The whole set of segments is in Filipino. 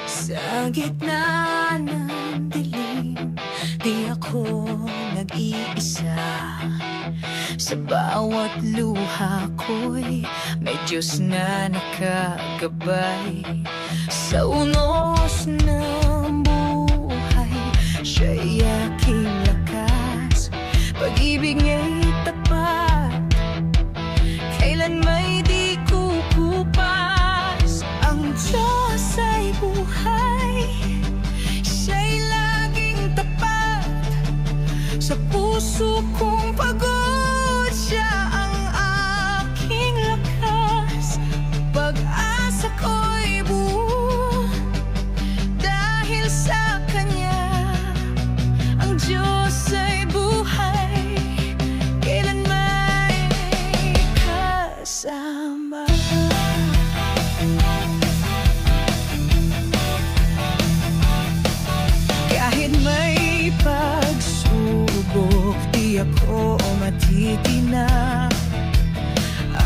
Sa gitna ng dilim, di ako nag-iisa. Sa bawat luha ko'y may Diyos na nakagabay. Sa unos ng buhay, siya'y aking lakas. Pag-ibig niya'y tapat, kailan may di kukupas. Ang Diyos ay buhay, siya'y laging tapat. Sa puso kong pagod, siya ang aking lakas. Pag-asa ko'y buo dahil sa Kanya. Ang Diyos ay buhay, kailan may kasama. Kahit may pagsubok, di ako matitinag.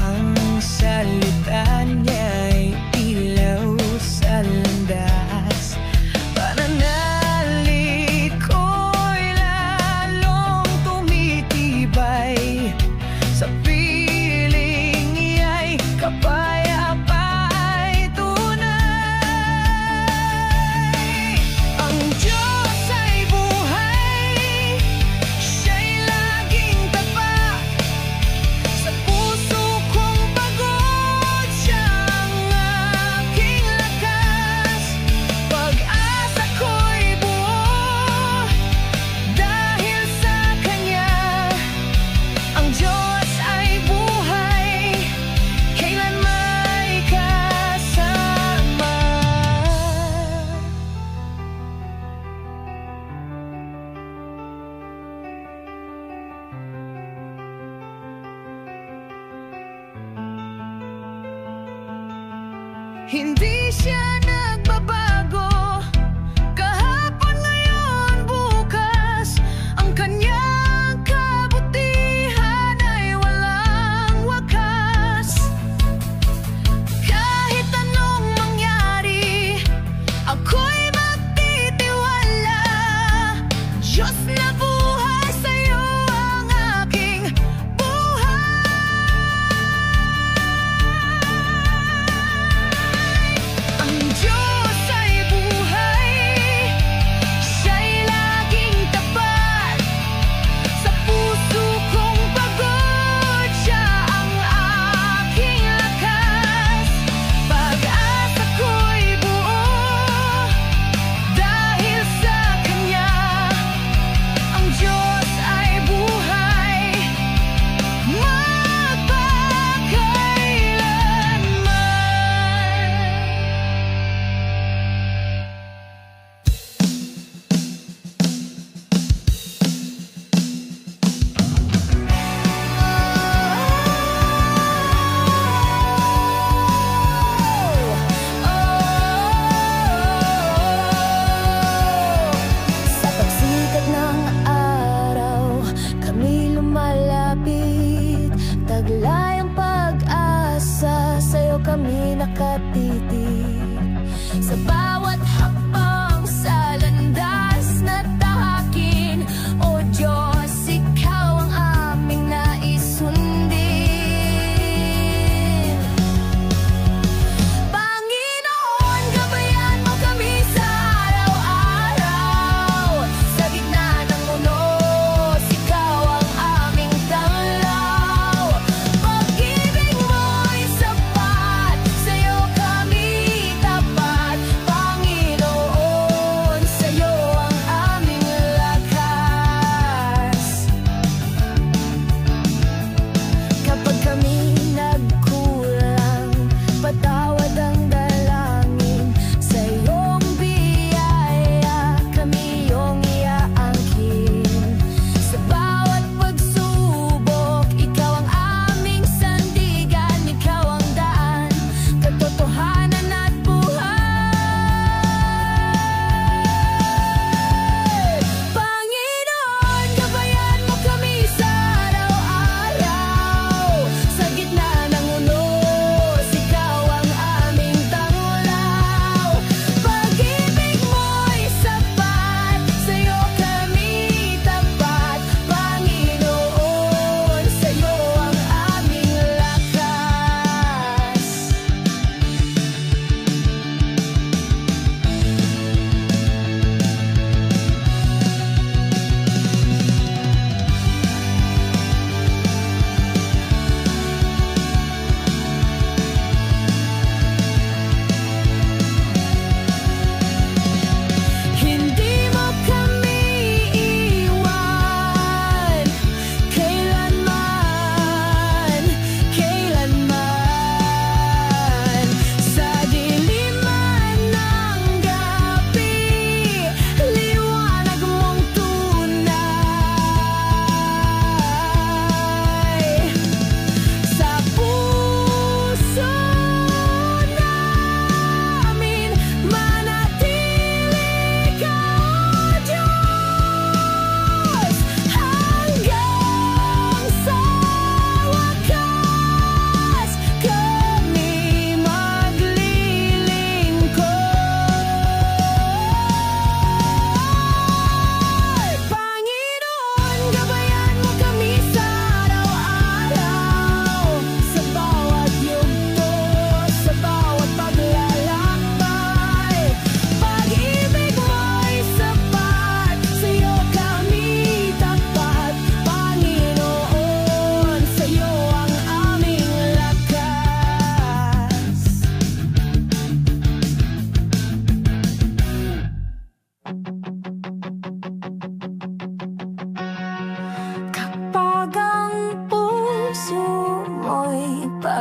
Ang salita niya'y ilaw sa landas. Pananalig ko'y lalong tumitibay. Sa piling niya'y kapayapa'y tunay. Ang Diyos ay buhay, siya'y laging tapat. Sa puso kong pagod, siya ang aking lakas. Pag-asa ko'y buo dahil sa Kanya. Ang Diyos ay buhay, kailan may kasama. Hindi siya nagbabago, kahapon, ngayon, bukas. Ang Kanyang kabutihan ay walang wakas. Kahit anong mangyari, ako'y magtitiwala. Diyos na buhay, sa'yo ang aking buhay. Ang Diyos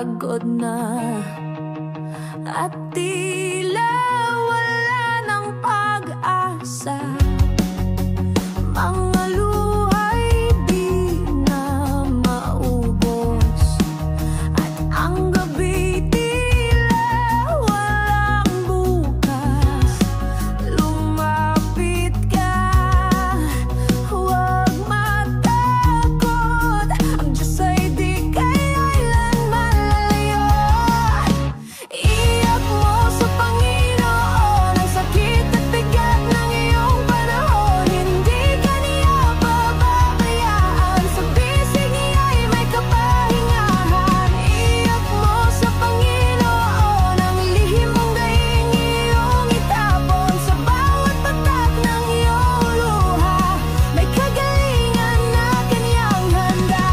pagod na at tila wala ng pag-asa. Mga luhay di na maubos at ang gabi tila walang bukas. Lumapit ka, huwag matakot, ang Diyos ay di kailanman lalayo. Iyak mo sa Panginoon ang sakit at bigat ng iyong panahon. Hindi ka niya pababayaan, sa bisig niya'y may kapahingahan. Iyak mo sa Panginoon ang lihim mong daing iyong itapon. Sa bawat patak ng iyong luha may kagalingan na kanyang handa.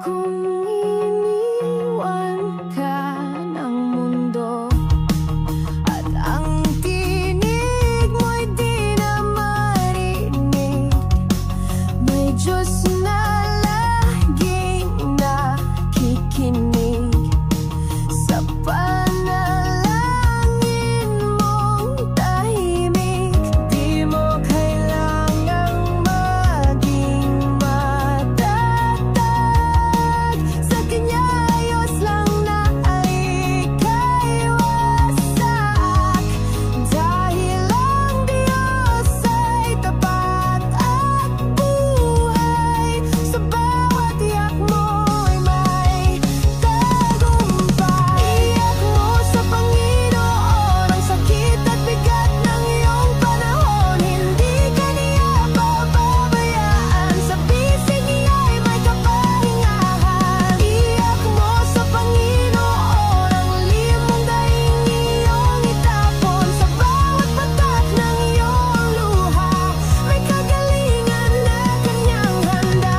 Kung iniwan ka ng mundo at ang tinig mo'y di na marinig, may Diyos na laging nakikinig sa panalangin mong tahimik. Di mo kailangang maging matatag, sa Kanya ayos lang na ay ika'y wasak. Dahil ang Diyos ay tapat at buhay, sa bawat iyak mo'y may tagumpay. Iyak mo sa Panginoon ang sakit at bigat ng iyong panahon. Hindi ka niya pababayaan, sa bisig niya'y may kapahingahan. Iyak mo sa Panginoon ang lihim mong daing iyong itapon. Sa bawat patak ng iyong luha may kagalingan na kanyang handa.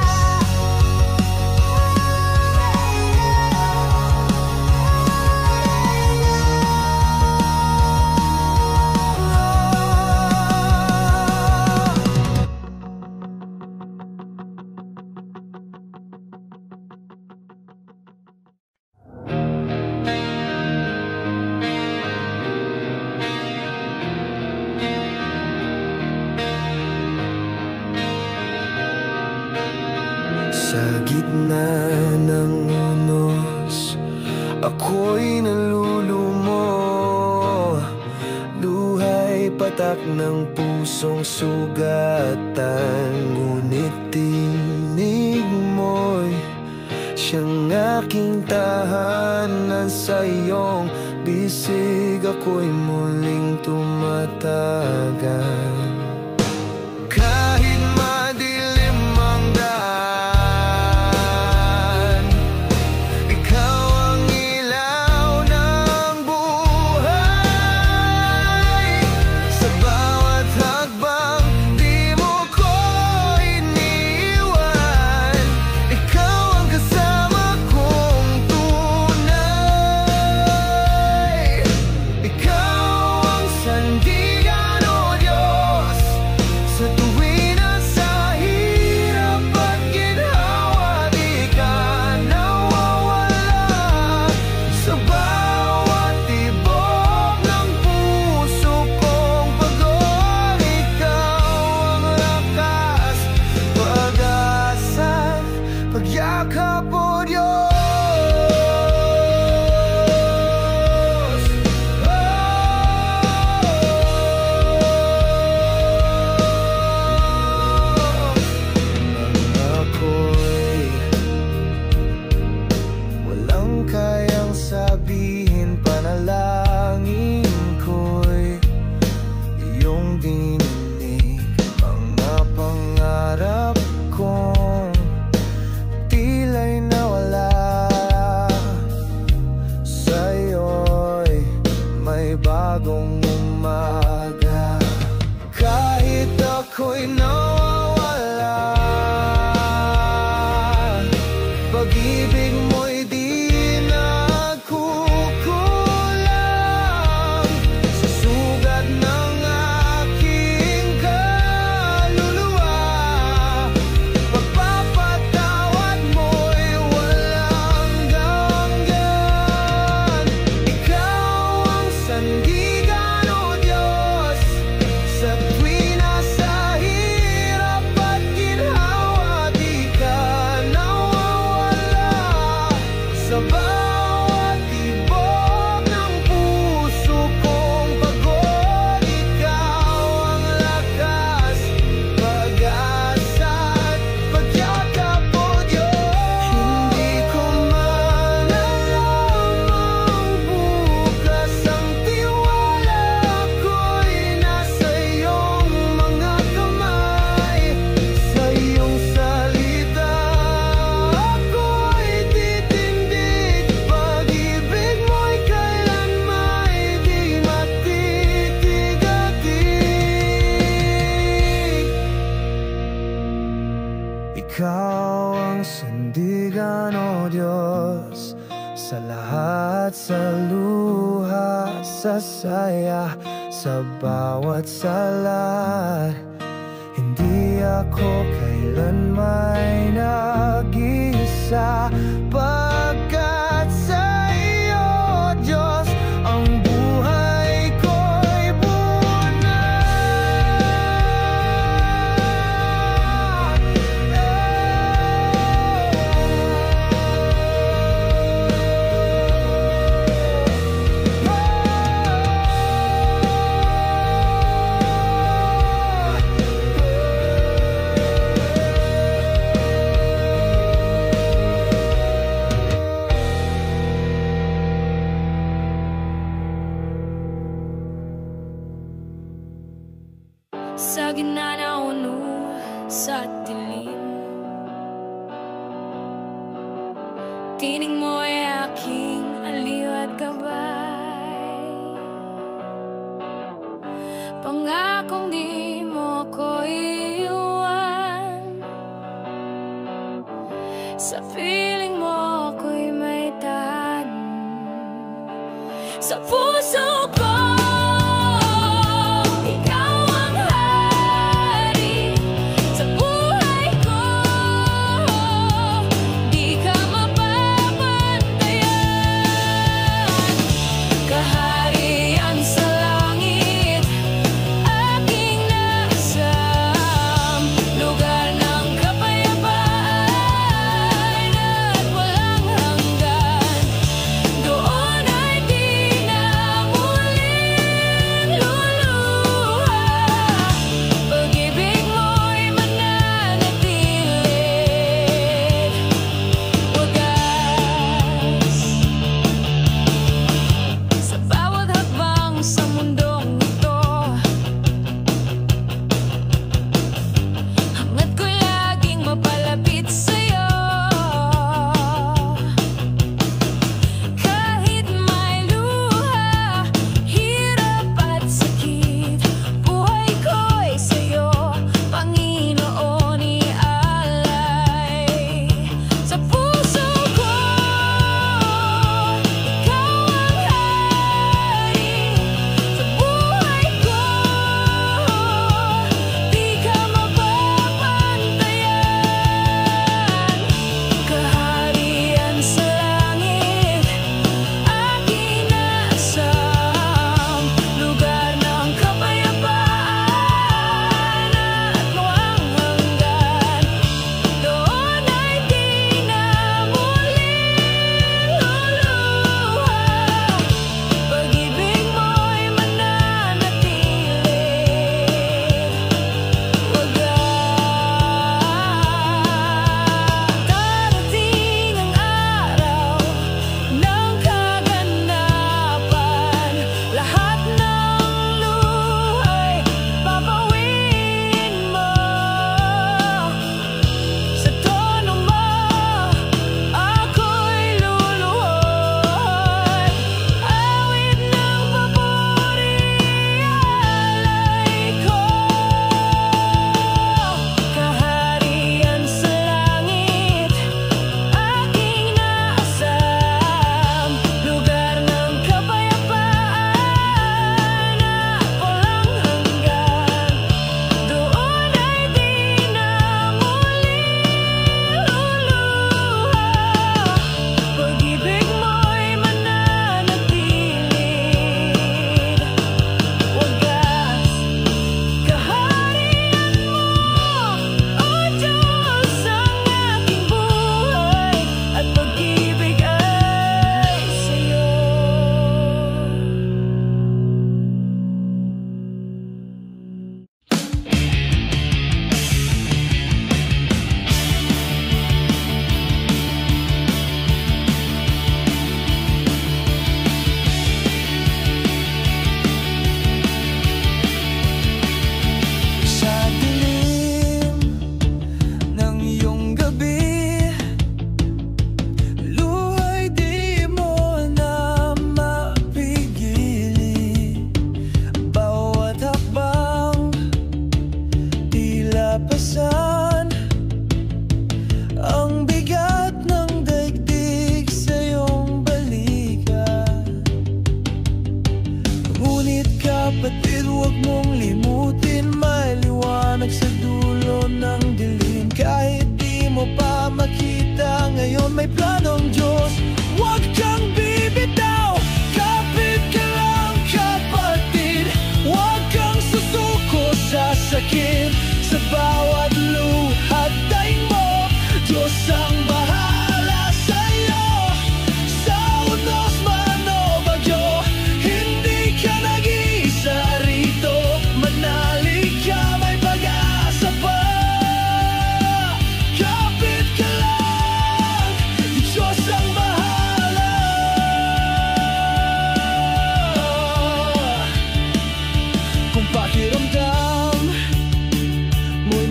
Sa gitna ng unos, ako'y nalulumo. Luhay patak ng pusong sugatan, ngunit tinig mo'y siyang aking tahanan. Sa iyong bisig ako'y muling tumatagan. Kahit madilim ang daan, ikaw ang ilaw ng buhay. Sa bawat hakbang di mo ko iniwan, ikaw ang kasama kong tunay. Ikaw ang sandigan, oh Diyos. Ikaw ang sandigan, O Diyos, sa lahat, sa luha, sa saya, sa bawat salat. Hindi ako kailan may nag-isa, pagkat sa iyo, Diyos, ang buhay ko'y sa gitna na uno sa dilim, tinig mo ay aking aliw at gabay. Pangakong di mo ko iiwan, sa piling mo ako'y may tahan sa puso ko. Doon ay di na muli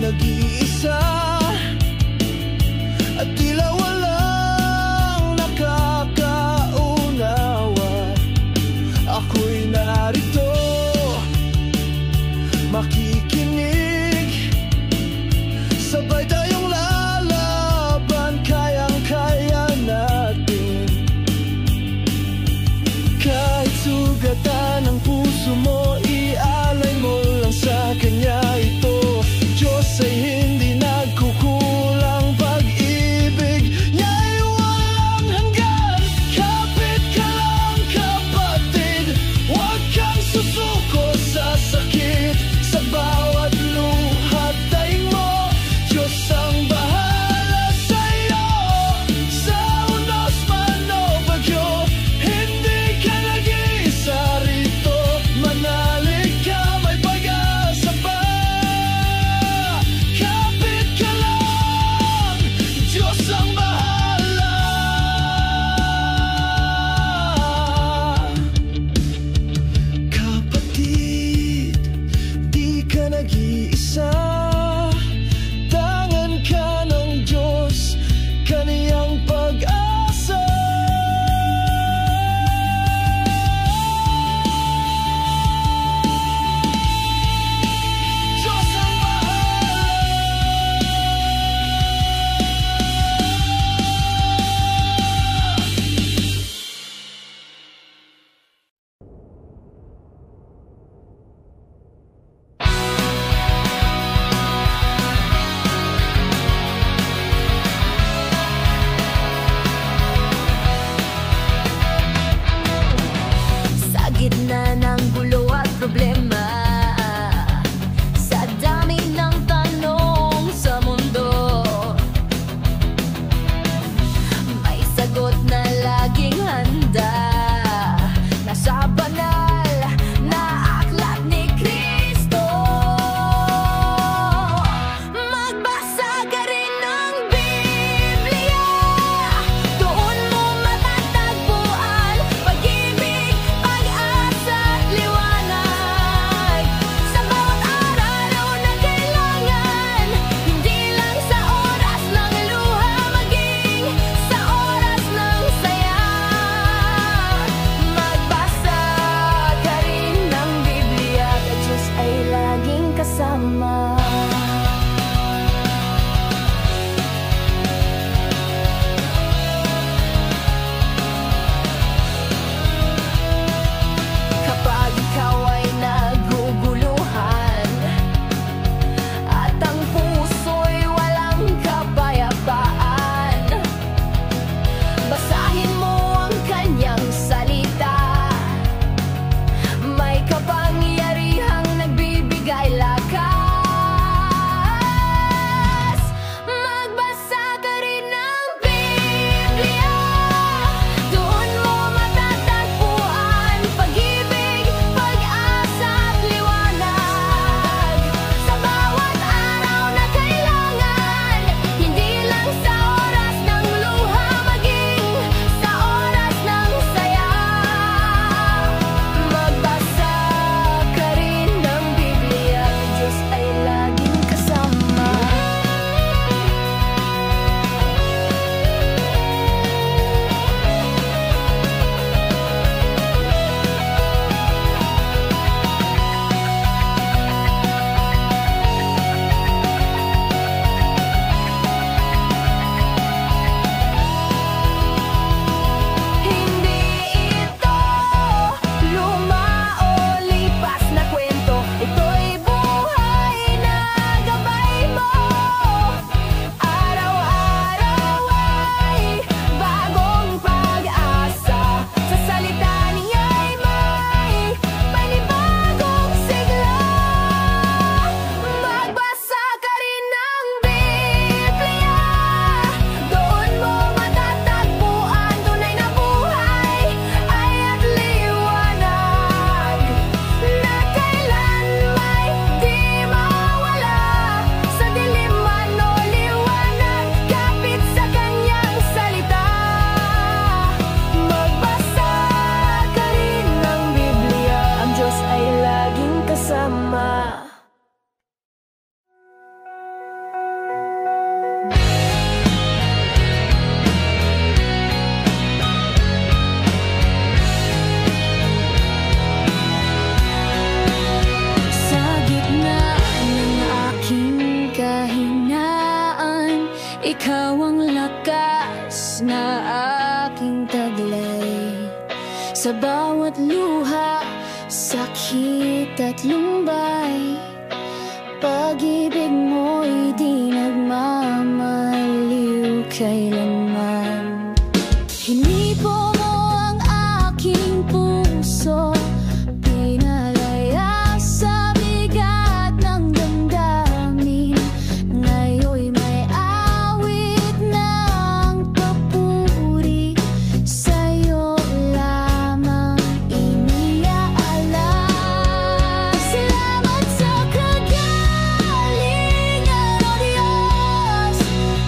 nag-iisa at tila walang nakakaunawa. Ako'y narito, makikinig, sabay tayong lalaban, kayang-kaya natin. Kahit sugatan ang puso mo, ialay mo lang sa Kanya ito. Diyos ay hindi nagkukulang Ikaw ang lakas na aking taglay. Sa bawat luha, sakit at lumbay, pag-ibig mo'y di nagmamaliw kailanman. Hinipo mo ang aking puso, pinalaya sa bigat ng damdamin. Ngayon'y may awit ng papuri, sa'yo lamang iniaalay. Salamat sa kagalingan, O Diyos,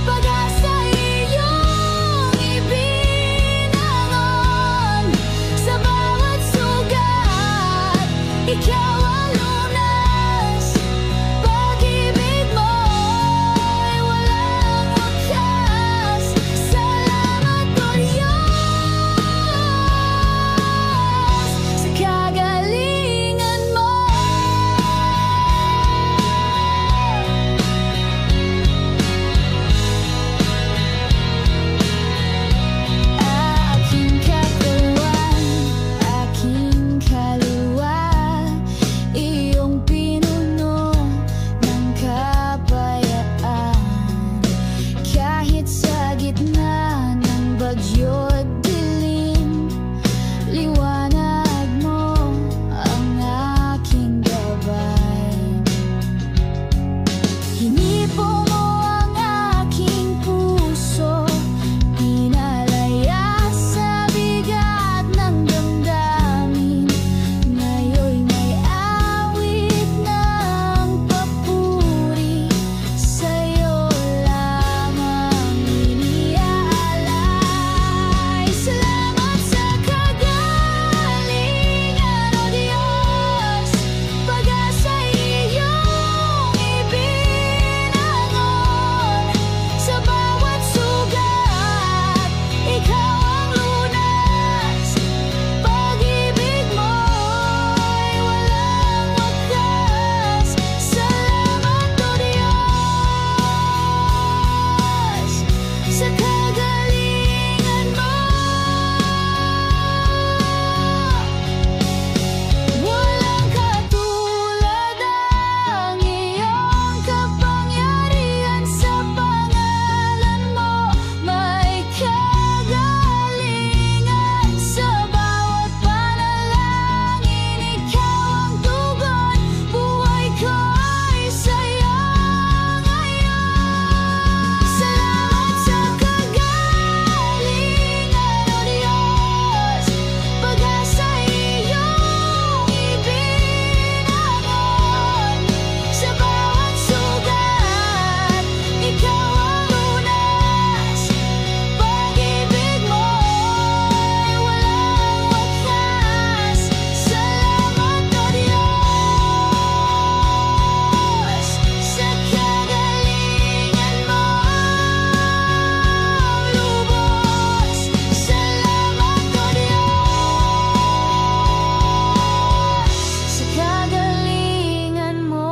pag-asa iyong ibinangon. Sa bawat sugat, ikaw ang lunas, pag-ibig mo'y walang wakas. Salamat, O Diyos, sa kagalingan mo. Aking katawan, aking kaluluwa, iyong pinuno ng kapayapaan. Kahit sa gitna ng bagyo't dilim, liwanag mo ang aking gabay. Hinipo mo ang aking puso, pinalaya sa bigat ng damdamin. Ngayon'y may awit ng papuri, sa'yo lamang iniaalay. Salamat sa kagalingan, O Diyos, pag-asa iyong ibinangon. Sa bawat sugat, ikaw ang lunas, pag-ibig mo'y walang wakas. Salamat, O Diyos, sa kagalingan mo. Walang katulad ang iyong kapangyarihan. Sa pangalan mo may kagalingan. Sa bawat panalangin, ikaw ang tugon. Buhay ko'y sa'yo ngayon. Salamat sa kagalingan, O Diyos, pag-asa iyong ibinangon. Sa bawat sugat, ikaw ang lunas, pag-ibig mo'y walang wakas. Salamat, O Diyos, sa kagalingan mo lubos. Salamat, O Diyos, sa kagalingan mo.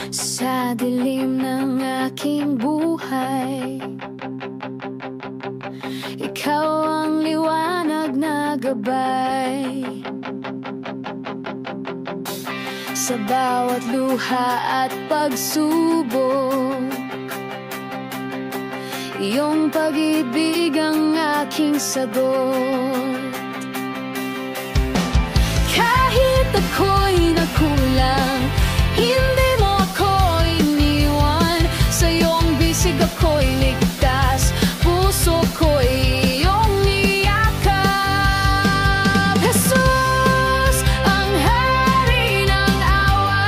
Sa dilim ng aking buhay, ikaw ang liwanag na gabay. Sa bawat luha at pagsubok, iyong pag-ibig ang aking sagot. Kahit ako'y nagkulang, hindi mo ako iniwan. Sa iyong bisig ako'y ligtas, puso ko'y iyong niyakap. Jesus, ang hari ng awa,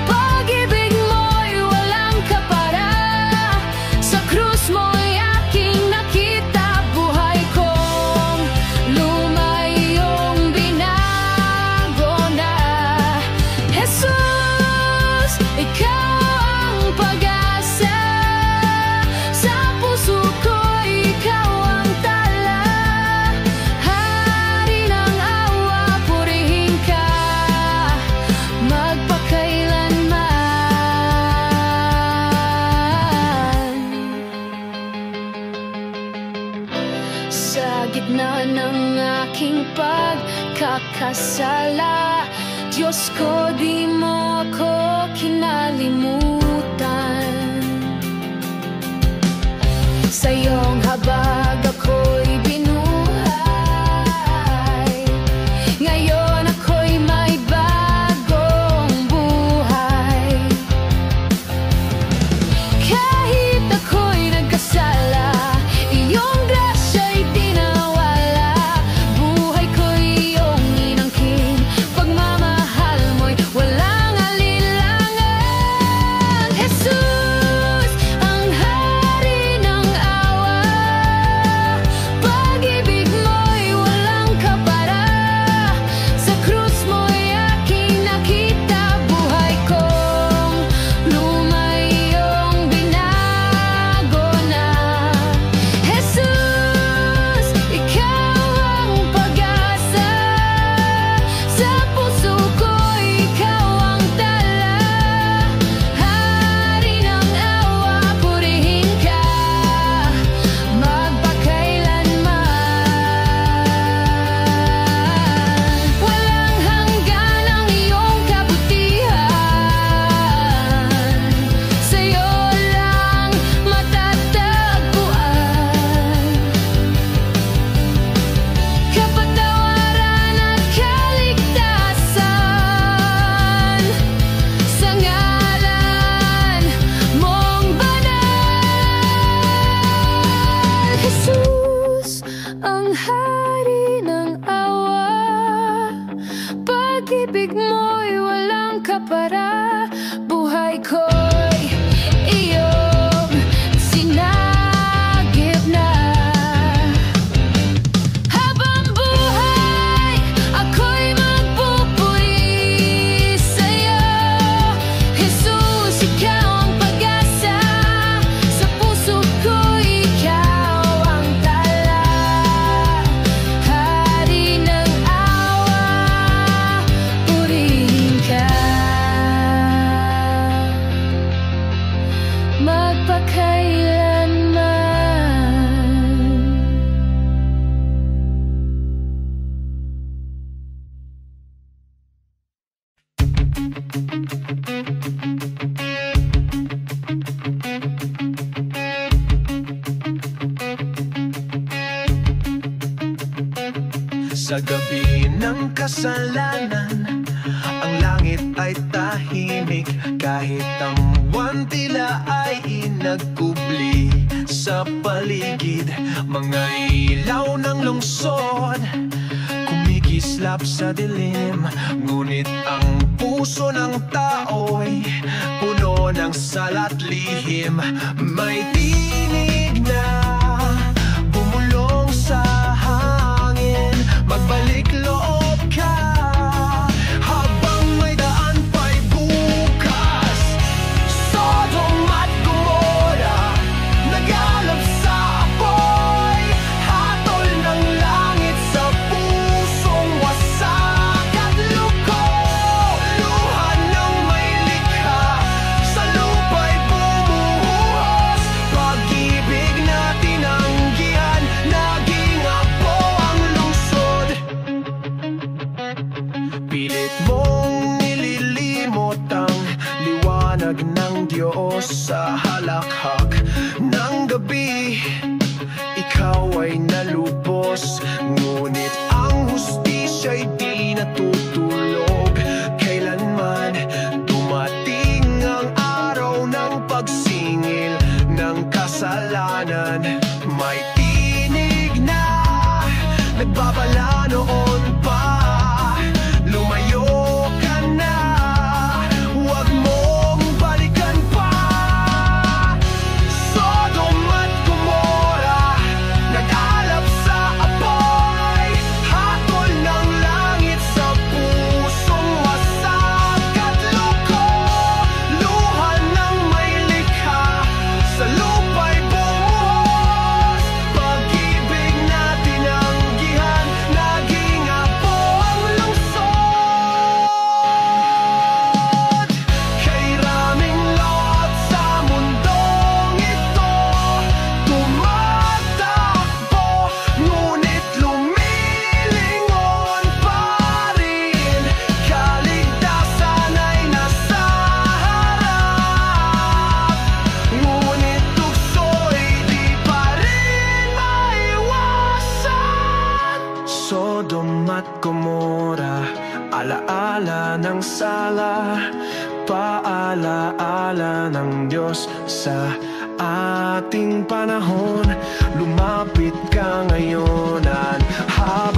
pag-ibig mo'y walang kapara. Sa krus mo'y aking nakita, buhay kong lumay iyong binago na. Jesus, nagkakasala. Diyos ko, di mo ako kinalimutan. Sa iyong habag ako'y binuhay. Ngayon ako'y may bagong buhay. Kahit ako'y nagkasala, iyong grasya'y di nawala. Buhay ko'y iyong inangkin, pagmamahal mo'y walang alinlangan. Jesus, ang hari ng awa, pag-ibig mo'y walang kapara. Sa krus mo'y aking nakita, buhay kong lumay iyong binago na. Jesus, ikaw ang pag-asa, sa puso ko'y ikaw ang tala. Hari ng awa, purihin ka magpakailanman. Walang hanggan ang iyong kabutihan, sa'yo lang matatagpuan. Kapatawaran at kaligtasan, sa ngalan mong banal. Jesus, ang hari ng awa, pag-ibig mo'y walang kapara. Buhay ko'y iyong sinagip na. Habang buhay, ako'y magpupuri sa'yo. Jesus, ikaw ang pag-asa, sa puso ko'y ikaw ang tala. Hari ng awa, purihin ka Sa gabi ng kasalanan, ang langit ay tahimik. Kahit ang buwan tila ay inagkubli sa paligid. Mga ilaw ng lungsod kumikislap sa dilim. Ngunit ang puso ng tao'y puno ng salat lihim. May tinig na bumulong sa hangin. Magbalik loob ka habang may daan pa'y bukas. Sodom at Gomorra, nagalap sa apoy. Hatol ng langit sa pusong wasak at luko. Luha ng may likha, sa lupa'y bumuhos. Pag-ibig na tinanggihan, naging apo ang lungsod. Pilit mong nililimot ang liwanag ng Diyos sa halakhak ng gabi. Ikaw ay nalubos, ngunit ang hustisya'y di natutulog kailanman. Dumating ang araw ng pagsingil ng kasalanan. May tinig na nagbabala noon pa. Lumayo ka na, huwag mong balikan pa. Sodom at Gomorra, nag-alap sa apoy. sala, paalaala ng Diyos sa ating panahon. Lumapit ka ngayon at habang